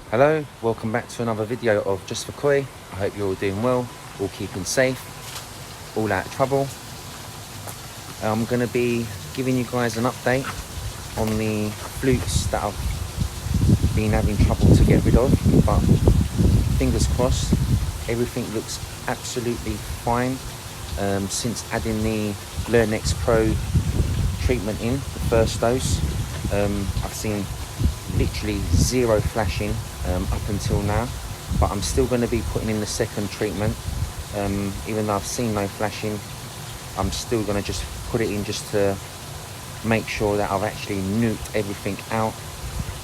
Hello, welcome back to another video of Just for Koi. I hope you're all doing well, all keeping safe, all out of trouble. I'm going to be giving you guys an update on the flukes that I've been having trouble to get rid of, but fingers crossed, everything looks absolutely fine. Since adding the LERNEX Pro treatment in, the first dose, I've seen literally zero flashing up until now, but I'm still going to be putting in the second treatment. Even though I've seen no flashing, I'm still going to just put it in just to make sure that I've actually nuked everything out.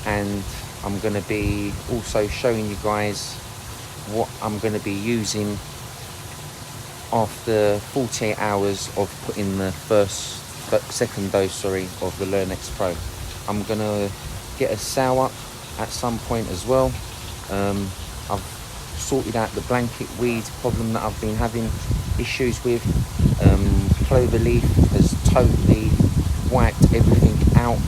And I'm going to be also showing you guys what I'm going to be using after 48 hours of putting the second dose of the LERNEX Pro. I'm going to get a sow up at some point as well. I've sorted out the blanket weed problem that I've been having issues with. Clover leaf has totally wiped everything out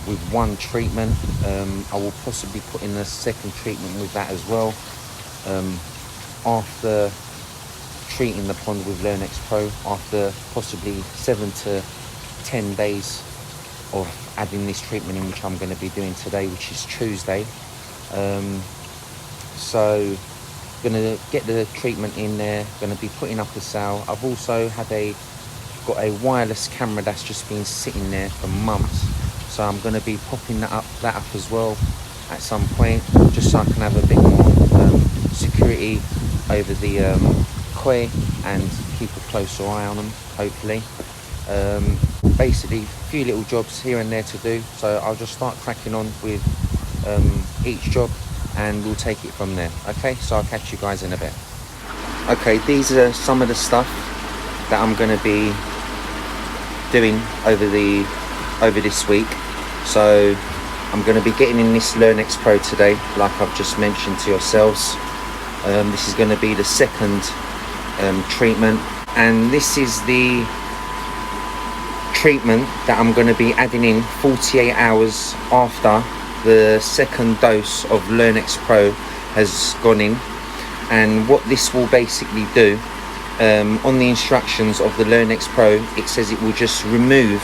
with one treatment. I will possibly put in a second treatment with that as well, after treating the pond with LERNEX Pro, after possibly 7 to 10 days of adding this treatment in, which I'm going to be doing today, which is Tuesday. So going to get the treatment in there, going to be putting up a sow. I've also got a wireless camera that's just been sitting there for months, so I'm going to be popping that up as well at some point, just so I can have a bit more security over the koi and keep a closer eye on them, hopefully. Basically a few little jobs here and there to do, so I'll just start cracking on with each job and we'll take it from there. Okay, so I'll catch you guys in a bit. Okay, these are some of the stuff that I'm going to be doing over this week. So I'm going to be getting in this LERNEX Pro today, like I've just mentioned to yourselves. This is going to be the second treatment, and this is the treatment that I'm going to be adding in 48 hours after the second dose of LERNEX Pro has gone in. And what this will basically do, on the instructions of the LERNEX Pro, it says it will just remove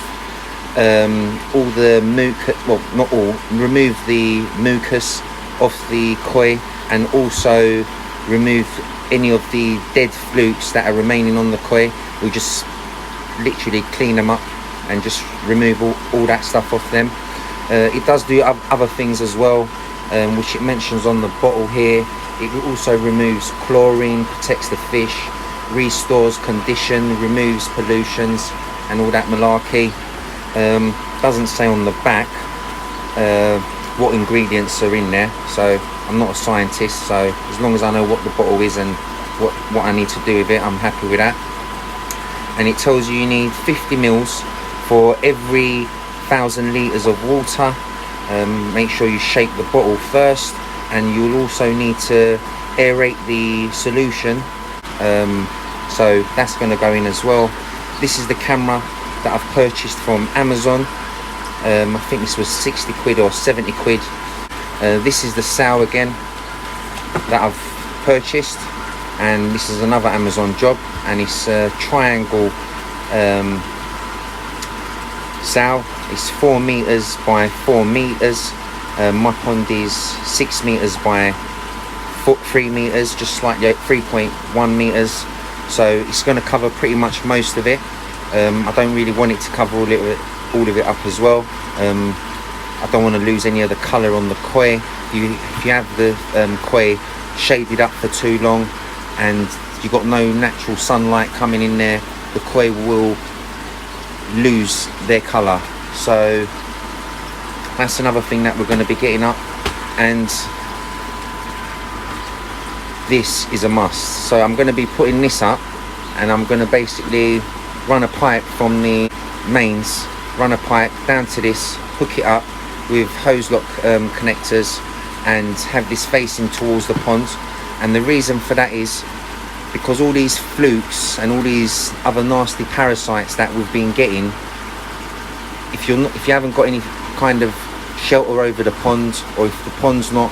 all the mucus, well, not all, remove the mucus off the koi, and also remove any of the dead flukes that are remaining on the koi. We'll just literally clean them up and just remove all that stuff off them. It does do other things as well, which it mentions on the bottle here. It also removes chlorine, protects the fish, restores condition, removes pollutions and all that malarkey. Doesn't say on the back what ingredients are in there, so I'm not a scientist, so as long as I know what the bottle is and what I need to do with it, I'm happy with that. And it tells you need 50 mils for every 1,000 litres of water. Make sure you shake the bottle first, and you'll also need to aerate the solution, so that's going to go in as well. This is the camera that I've purchased from Amazon. I think this was 60 quid or 70 quid. This is the sow again that I've purchased, and this is another Amazon job, and it's a triangle sow. It's 4 meters by 4 meters. My pond is 6 meters by 3 meters, just slightly 3.1 meters, so it's going to cover pretty much most of it. I don't really want it to cover all of it up as well. I don't want to lose any of the colour on the koi. If you have the koi shaded up for too long and you've got no natural sunlight coming in there, the koi will lose their colour. So that's another thing that we're going to be getting up, and this is a must. So I'm going to be putting this up, and I'm going to basically run a pipe from the mains, run a pipe down to this, hook it up with hose lock connectors, and have this facing towards the pond. And the reason for that is because all these flukes and all these other nasty parasites that we've been getting, if you haven't got any kind of shelter over the pond, or if the pond's not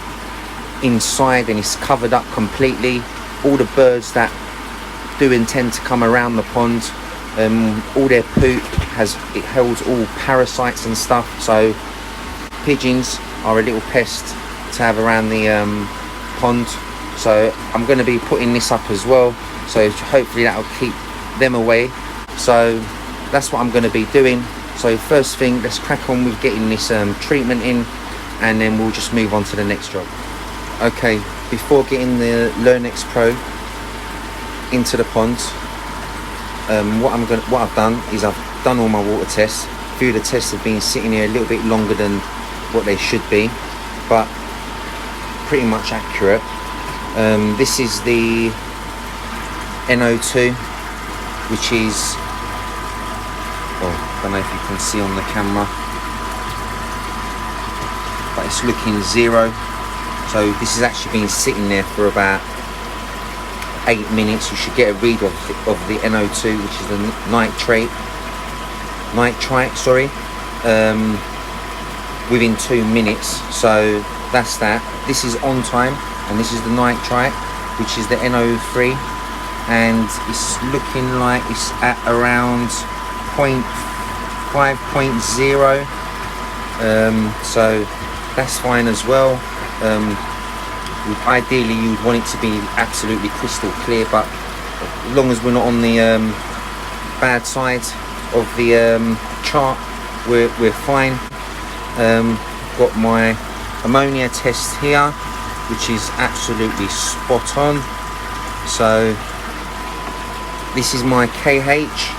inside and it's covered up completely, all the birds that do intend to come around the pond, all their poop holds all parasites and stuff, so pigeons are a little pest to have around the pond. So I'm going to be putting this up as well, so hopefully that will keep them away. So that's what I'm going to be doing. So first thing, let's crack on with getting this treatment in, and then we'll just move on to the next job. Okay, before getting the LERNEX Pro into the pond, what I've done is I've done all my water tests. A few of the tests have been sitting here a little bit longer than what they should be, but pretty much accurate. This is the NO2, which is, I don't know if you can see on the camera, but it's looking 0. So this has actually been sitting there for about 8 minutes. You should get a read of the NO2, which is the nitrite, within 2 minutes. So that's that. This is on time, and this is the nitrite, which is the NO3, and it's looking like it's at around 5.0. So that's fine as well. Ideally you'd want it to be absolutely crystal clear, but as long as we're not on the bad side of the chart, we're fine. Got my ammonia test here, which is absolutely spot on. So this is my KH,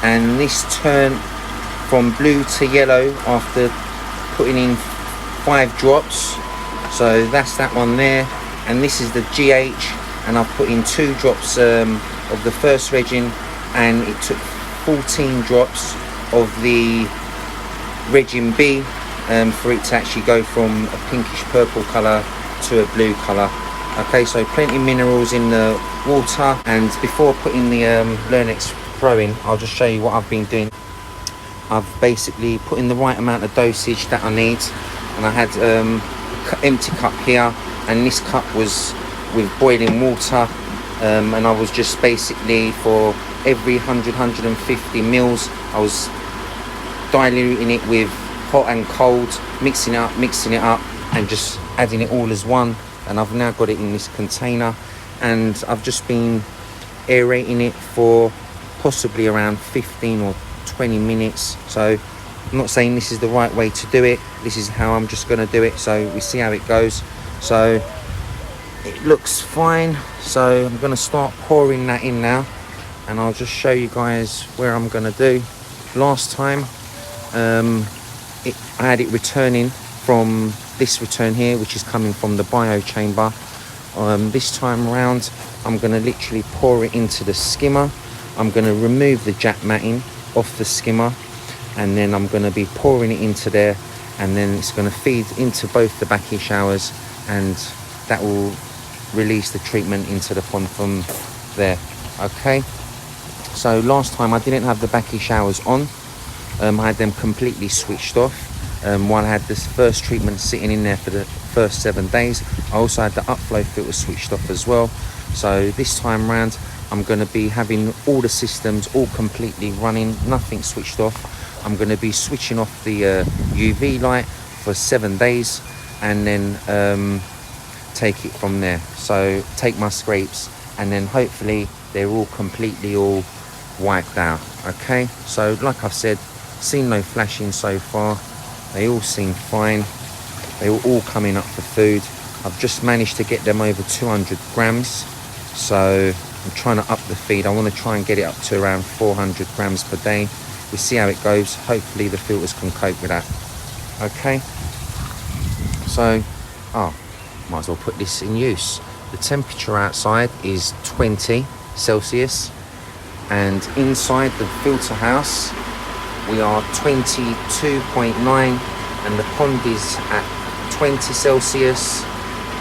and this turned from blue to yellow after putting in 5 drops. So that's that one there, and this is the GH, and I've put in 2 drops of the first resin, and it took 14 drops of the resin B for it to actually go from a pinkish purple colour to a blue colour. Okay, so plenty of minerals in the water. And before putting the LERNEX Pro in, I'll just show you what I've been doing. I've basically put in the right amount of dosage that I need, and I had empty cup here, and this cup was with boiling water, and I was just basically, for every 150 mils, I was diluting it with hot and cold, mixing it up, and just adding it all as one. And I've now got it in this container, and I've just been aerating it for possibly around 15 or 20 minutes. So I'm not saying this is the right way to do it, this is how I'm just going to do it, so we see how it goes. So it looks fine, so I'm going to start pouring that in now, and I'll just show you guys where I'm going to do. Last time I had it returning from this return here, which is coming from the bio chamber. This time around I'm going to literally pour it into the skimmer. I'm going to remove the jack matting off the skimmer, and then I'm going to be pouring it into there, and then it's going to feed into both the backy showers, and that will release the treatment into the pond from there. Okay, so last time I didn't have the backy showers on. I had them completely switched off while I had this first treatment sitting in there for the first 7 days. I also had the upflow filter switched off as well. So this time around I'm going to be having all the systems all completely running, nothing switched off. I'm going to be switching off the UV light for 7 days, and then take it from there. So take my scrapes, and then hopefully they're all completely all wiped out. Okay, so like I've said, seen no flashing so far. They all seem fine. They were all coming up for food. I've just managed to get them over 200 grams. So I'm trying to up the feed. I want to try and get it up to around 400 grams per day. We'll see how it goes. Hopefully the filters can cope with that. Okay. So, might as well put this in use. The temperature outside is 20 Celsius. And inside the filter house, we are 22.9, and the pond is at 20 Celsius.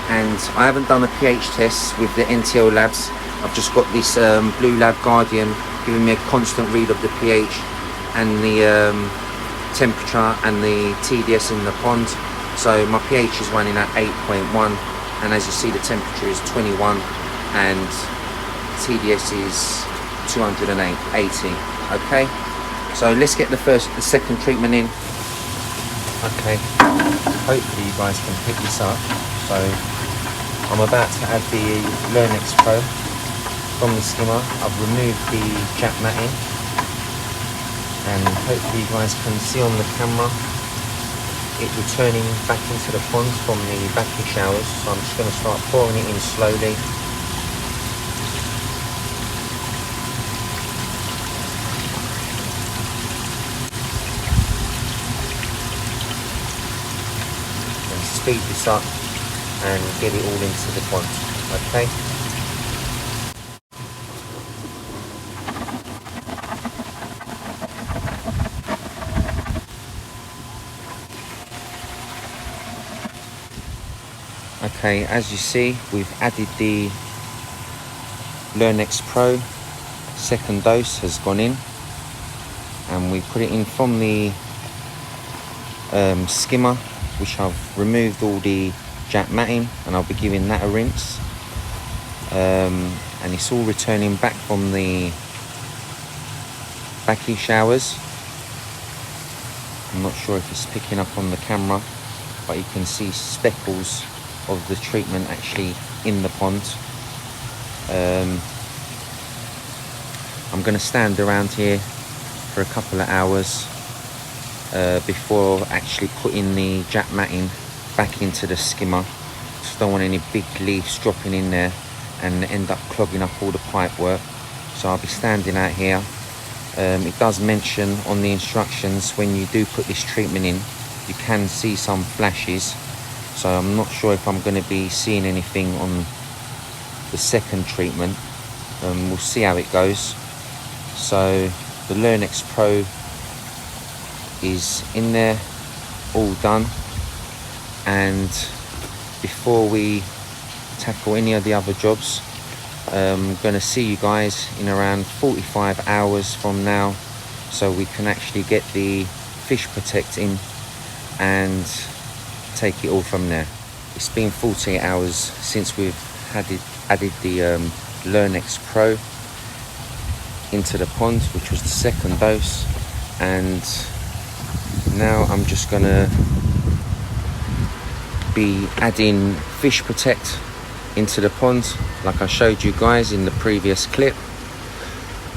And I haven't done a pH test with the NTL labs. I've just got this Blue Lab Guardian giving me a constant read of the pH and the temperature and the TDS in the pond. So my pH is running at 8.1, and as you see the temperature is 21 and TDS is 280. Okay, so let's get the second treatment in. Okay, hopefully you guys can pick this up. So I'm about to add the LERNEX Pro from the skimmer. I've removed the jack matting, and hopefully you guys can see on the camera it returning back into the pond from the vacuum showers. So I'm just going to start pouring it in slowly. And speed this up and get it all into the pond. Okay. Okay, as you see, we've added the LERNEX Pro. Second dose has gone in, and we put it in from the skimmer, which I've removed all the jack matting, and I'll be giving that a rinse. And it's all returning back from the vacuum showers. I'm not sure if it's picking up on the camera, but you can see speckles of the treatment actually in the pond. I'm going to stand around here for a couple of hours before actually putting the jack matting back into the skimmer. Just don't want any big leaves dropping in there and end up clogging up all the pipe work. So I'll be standing out here. It does mention on the instructions when you do put this treatment in, you can see some flashes. So I'm not sure if I'm going to be seeing anything on the second treatment. We'll see how it goes. So the LERNEX Pro is in there, all done. And before we tackle any of the other jobs, I'm going to see you guys in around 45 hours from now, so we can actually get the fish protect in and take it all from there. It's been 48 hours since we've added the LERNEX Pro into the pond, which was the second dose, and now I'm just gonna be adding fish protect into the pond like I showed you guys in the previous clip.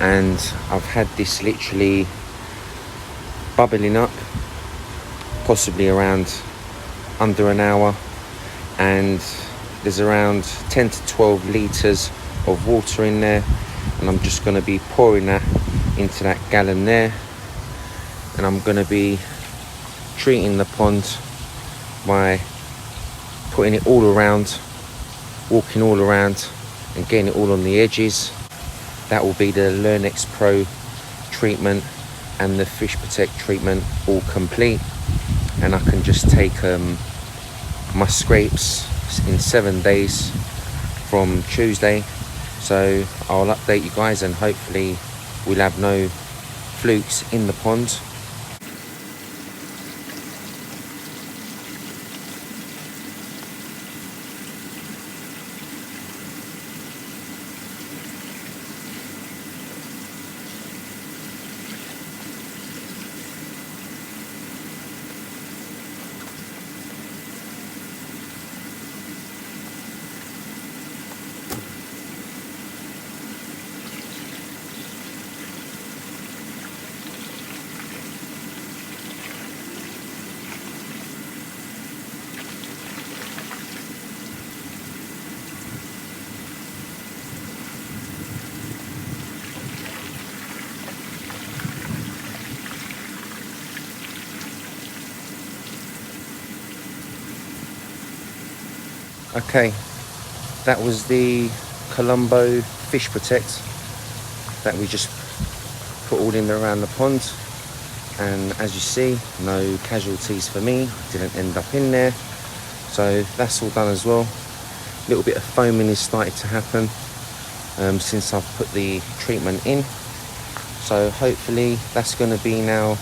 And I've had this literally bubbling up, possibly around under an hour, and there's around 10 to 12 litres of water in there, and I'm just going to be pouring that into that gallon there, and I'm going to be treating the pond by putting it all around, walking all around and getting it all on the edges. That will be the LERNEX Pro treatment and the fish protect treatment all complete, and I can just take my scrapes in 7 days from Tuesday. So I'll update you guys, and hopefully we'll have no flukes in the pond. Okay, that was the Colombo fish protect that we just put all in around the pond, and as you see, no casualties for me, didn't end up in there. So that's all done as well. A little bit of foaming has started to happen since I've put the treatment in, so hopefully that's going to be now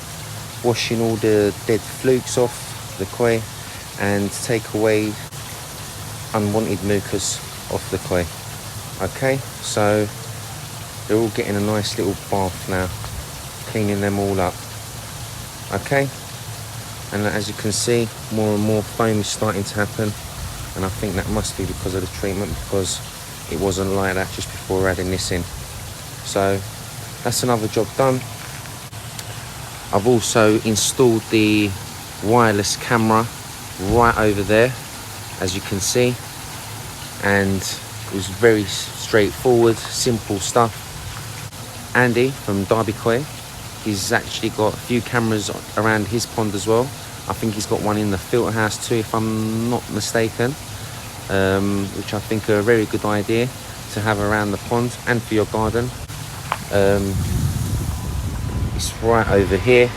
washing all the dead flukes off the koi and take away unwanted mucus off the koi. Okay, so they're all getting a nice little bath now, cleaning them all up. Okay, and as you can see, more and more foam is starting to happen, and I think that must be because of the treatment, because it wasn't like that just before adding this in. So that's another job done. I've also installed the wireless camera right over there, as you can see, and it was very straightforward, simple stuff. Andy from Derby Koi, he's actually got a few cameras around his pond as well. I think he's got one in the filter house too, if I'm not mistaken, which I think are a very good idea to have around the pond and for your garden. It's right over here,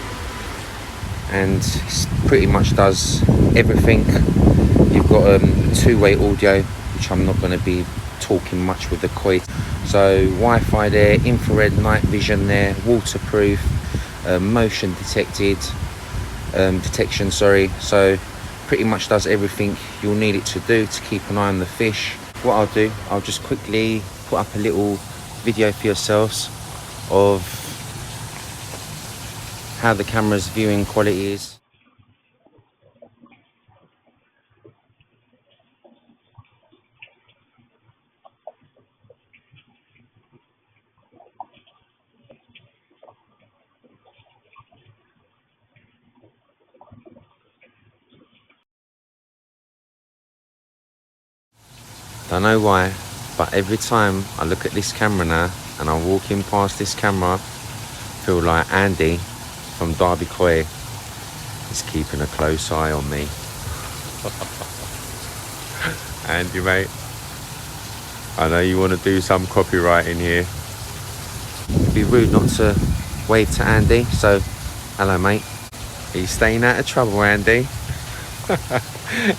and it pretty much does everything. You've got two-way audio, which I'm not going to be talking much with the koi. So Wi-Fi there, infrared night vision there, waterproof, motion detection, sorry. So pretty much does everything you'll need it to do to keep an eye on the fish. What I'll do, I'll just quickly put up a little video for yourselves of how the camera's viewing quality is. Don't know why, but every time I look at this camera now and I'm walking past this camera, I feel like Andy from Derby Koi is keeping a close eye on me. Andy, mate, I know you want to do some copywriting here. It'd be rude not to wave to Andy, so hello, mate. Are you staying out of trouble, Andy?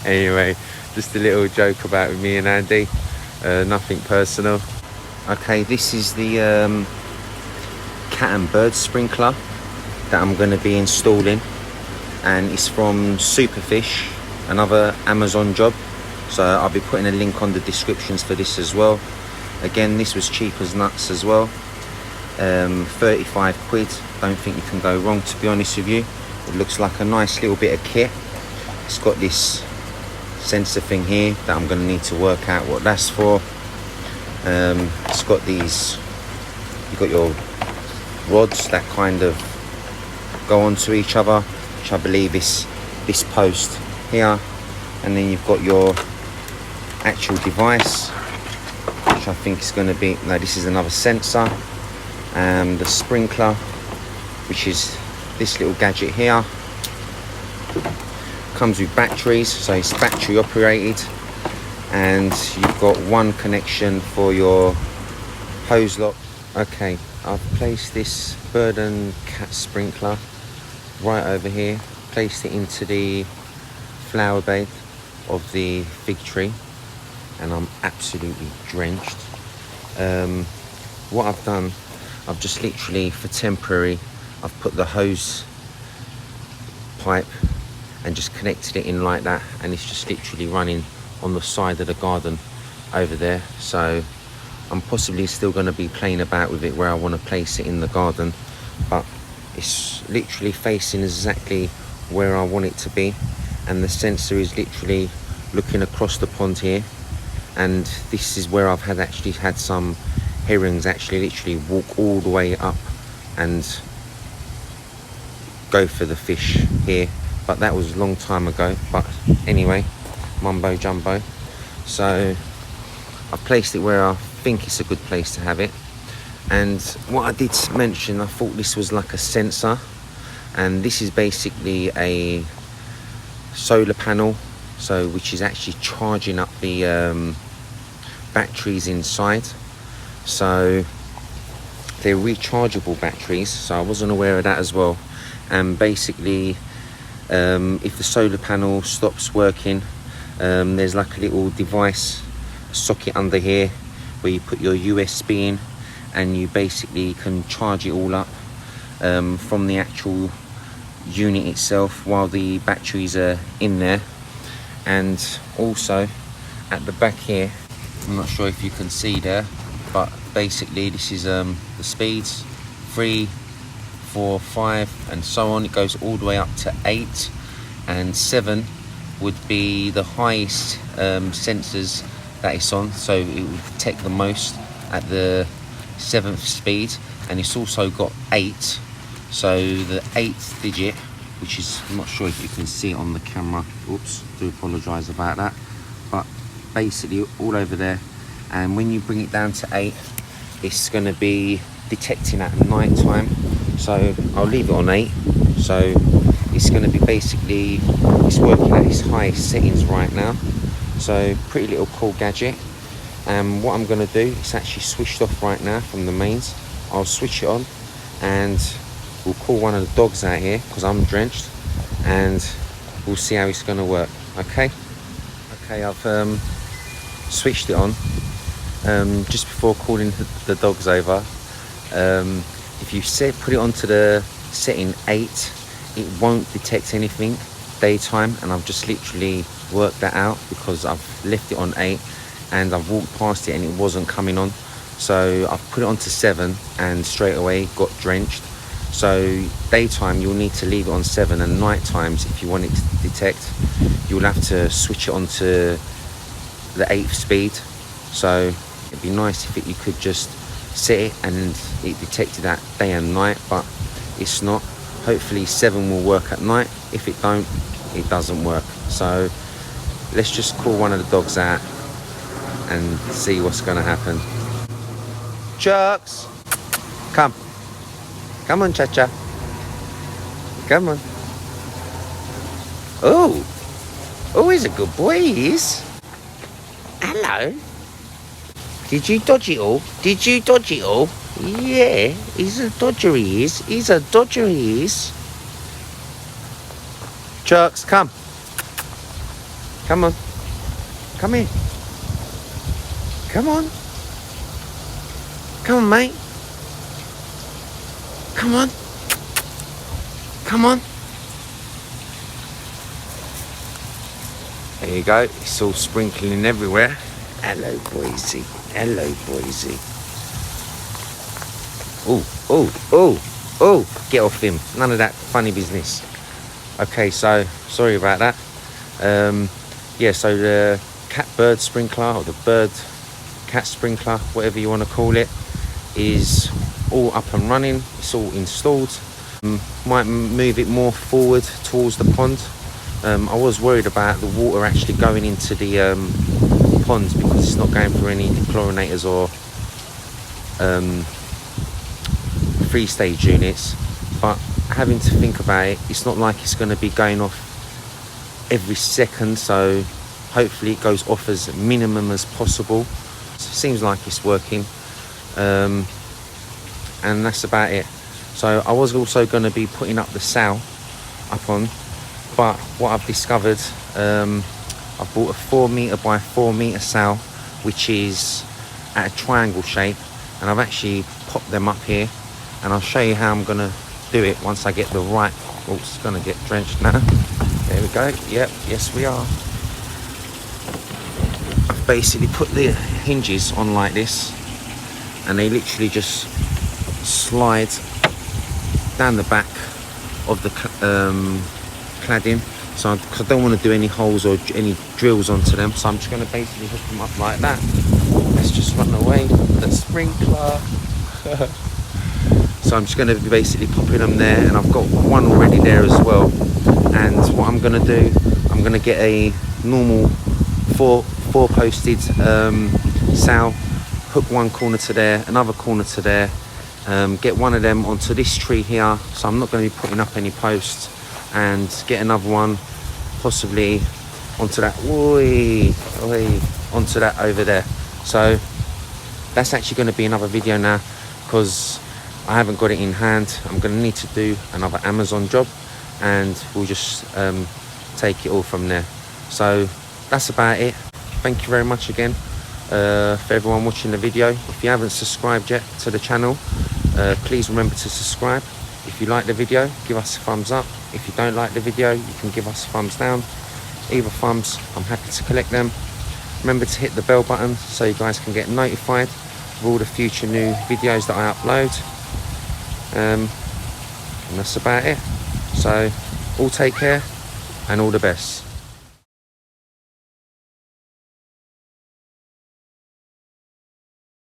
Anyway, just a little joke about me and Andy, nothing personal. Okay, this is the cat and bird sprinkler that I'm going to be installing, and it's from Superfish, another Amazon job. So I'll be putting a link on the descriptions for this as well. Again, this was cheap as nuts as well, 35 quid. Don't think you can go wrong, to be honest with you. It looks like a nice little bit of kit. It's got this sensor thing here that I'm going to need to work out what that's for. It's got these, you've got your rods that kind of go onto each other, which I believe is this post here, and then you've got your actual device, which I think is going to be, no, this is another sensor, and the sprinkler, which is this little gadget here. Comes with batteries, so it's battery operated, and you've got one connection for your hose lock. Okay, I've placed this bird and cat sprinkler right over here, placed it into the flower bed of the fig tree, and I'm absolutely drenched. What I've done, I've just literally, for temporary, I've put the hose pipe and just connected it in like that, and it's just literally running on the side of the garden over there. So I'm possibly still going to be playing about with it where I want to place it in the garden, but it's literally facing exactly where I want it to be, and the sensor is literally looking across the pond here, and this is where I've actually had some herons actually literally walk all the way up and go for the fish here, but that was a long time ago. But anyway, mumbo jumbo. So I placed it where I think it's a good place to have it. And what I did mention, I thought this was like a sensor, and this is basically a solar panel, so which is actually charging up the batteries inside. So they're rechargeable batteries, so I wasn't aware of that as well. And basically, if the solar panel stops working, there's like a little device, a socket under here, where you put your USB in, and you basically can charge it all up from the actual unit itself while the batteries are in there. And also at the back here, I'm not sure if you can see there, but basically this is the speeds, 3, 4, 5 and so on. It goes all the way up to 8, and 7 would be the highest sensors that it's on, so it would detect the most at the 7th speed. And it's also got 8, so the 8th digit, which is, I'm not sure if you can see it on the camera, oops, do apologise about that, but basically all over there. And when you bring it down to 8, it's going to be detecting at night time, so I'll leave it on 8. So it's going to be basically, it's working at its highest settings right now. So pretty little cool gadget. And what I'm going to do, it's actually switched off right now from the mains. I'll switch it on and we'll call one of the dogs out here because I'm drenched, and we'll see how it's going to work. Okay, I've switched it on. Just before calling the dogs over, if you put it onto the setting 8, it won't detect anything daytime, and I've just literally worked that out because I've left it on 8 and I've walked past it and it wasn't coming on. So I've put it onto 7 and straight away got drenched. So daytime you'll need to leave it on 7, and night times, if you want it to detect, you'll have to switch it onto the 8th speed. So it'd be nice if you could just set it and it detected that day and night, but it's not. Hopefully 7 will work at night. If it don't, it doesn't work. So let's just call one of the dogs out and see what's going to happen. Chucks, come on, Cha-Cha, come on. Oh, he's a good boy, he is. Hello. Did you dodge it all? Yeah, he's a dodger, he is. He's a dodger, he is. Chucks, come on, come here. Come on, mate. Come on. There you go. It's all sprinkling everywhere. Hello, Boise. Oh, get off him. None of that funny business. Okay, so sorry about that. Yeah, so the cat-bird sprinkler, or the bird-cat sprinkler, whatever you want to call it, is all up and running. It's all installed. Might move it more forward towards the pond. I was worried about the water actually going into the ponds because it's not going through any chlorinators or 3-stage units, but having to think about it, it's not like it's going to be going off every second, so hopefully it goes off as minimum as possible. Seems like it's working, and that's about it. So I was also going to be putting up the sow up on, but what I've discovered, I've bought a 4 meter by 4 meter sow, which is at a triangle shape, and I've actually popped them up here, and I'll show you how I'm going to do it once I get the right. Oh, it's going to get drenched now. There we go. Yep, yes we are. I've basically put the hinges on like this, and they literally just slide down the back of the cladding. So because I don't want to do any holes or any drills onto them, so I'm just going to basically hook them up like that. Let's just run away with the sprinkler. So I'm just going to be basically popping them there, and I've got one already there as well. And what I'm going to do, I'm going to get a normal four posted sow, hook one corner to there, another corner to there, get one of them onto this tree here, so I'm not going to be putting up any posts, and get another one possibly onto that, onto that over there. So that's actually going to be another video now, because I haven't got it in hand. I'm going to need to do another Amazon job, and we'll just take it all from there. So that's about it. Thank you very much again for everyone watching the video. If you haven't subscribed yet to the channel, please remember to subscribe. If you like the video, give us a thumbs up. If you don't like the video, you can give us a thumbs down. either thumbs, I'm happy to collect them. Remember to hit the bell button so you guys can get notified of all the future new videos that I upload. And that's about it. So all take care and all the best.